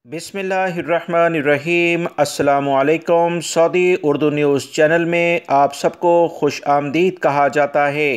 बिस्मिल्लाहिर्रहमानिर्रहीम। अस्सलामुअलैकुम। Saudi Urdu news channel में आप सबको खुश आमदीद कहा जाता है।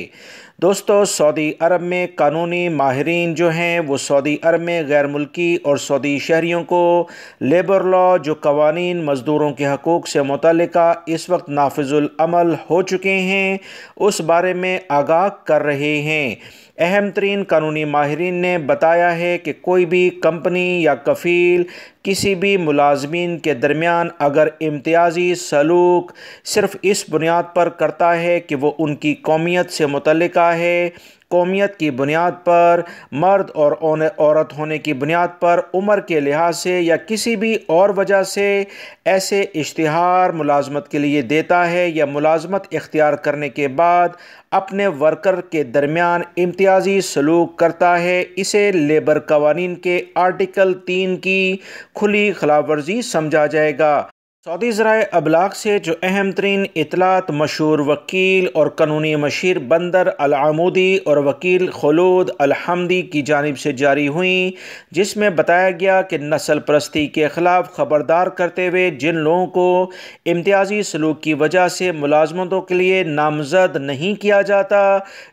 दोस्तों, सऊदी अरब में कानूनी माहिरीन जो हैं वो सऊदी अरब में गैर मुल्की और सऊदी शहरियों को लेबर लॉ जो कवानीन मज़दूरों के हकूक़ से मुतल्लिका इस वक्त नाफिजुल अमल हो चुके हैं उस बारे में आगाह कर रहे हैं। अहम तरीन कानूनी माहिरीन ने बताया है कि कोई भी कंपनी या कफ़ील किसी भी मुलाजमीन के दरमियान अगर इम्तियाज़ी सलूक सिर्फ़ इस बुनियाद पर करता है कि वो उनकी कौमियत से मुतल्लिका है, कौमियत की बुनियाद पर, मर्द और औरत होने की बुनियाद पर, उम्र के लिहाज से या किसी भी और वजह से ऐसे इश्तिहार मुलाजमत के लिए देता है या मुलाजमत इख्तियार करने के बाद अपने वर्कर के दरमियान इम्तियाज़ी सलूक करता है, इसे लेबर कवानीन के आर्टिकल 3 की खुली खिलाफवर्जी समझा जाएगा। सऊदी ज़राए अबलाग से जो अहम तरीन इतलात मशहूर वकील और कानूनी मशीर बंदर अल आमूदी और वकील खुलूद अल हमदी की जानिब से जारी हुई, जिसमें बताया गया कि नस्ल परस्ती के ख़िलाफ़ ख़बरदार करते हुए जिन लोगों को इम्तियाज़ी सलूक की वजह से मुलाजमतों के लिए नामज़द नहीं किया जाता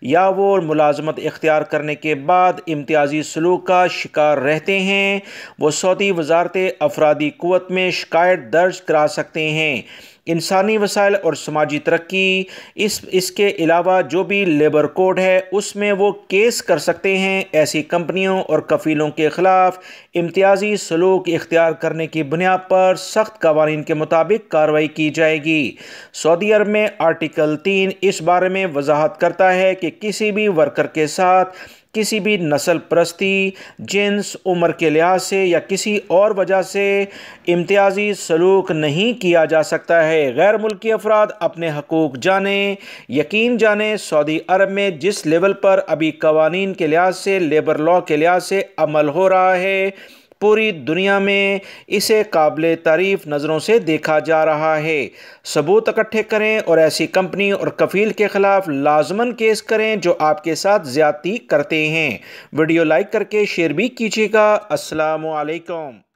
या वो मुलाजमत इख्तियार करने के बाद इम्तियाज़ी सलूक का शिकार रहते हैं, वो सऊदी वज़ारत अफरादी क़ुव्वत में शिकायत दर्ज करा सकते हैं। इंसानी वसाइल और समाजी तरक्की इसके अलावा जो भी लेबर कोड है उसमें वो केस कर सकते हैं। ऐसी कंपनियों और कफ़ीलों के ख़िलाफ़ इम्तियाज़ी सलूक इख्तियार करने की बुनियाद पर सख्त कवानीन के मुताबिक कार्रवाई की जाएगी। सऊदी अरब में आर्टिकल 3 इस बारे में वजाहत करता है कि किसी भी वर्कर के साथ किसी भी नस्ल परस्ती, जिन्स, उम्र के लिहाज से या किसी और वजह से इम्तियाज़ी सलूक नहीं किया जा सकता है। गैर मुल्की अफराद अपने हकूक़ जाने, यकीन जाने। सऊदी अरब में जिस लेवल पर अभी कवानीन के लिहाज से, लेबर लॉ के लिहाज से अमल हो रहा है, पूरी दुनिया में इसे काबिल तारीफ़ नज़रों से देखा जा रहा है। सबूत इकट्ठे करें और ऐसी कंपनी और कफ़ील के ख़िलाफ़ लाजमन केस करें जो आपके साथ ज़्यादती करते हैं। वीडियो लाइक करके शेयर भी कीजिएगा। अस्सलामु अलैकुम।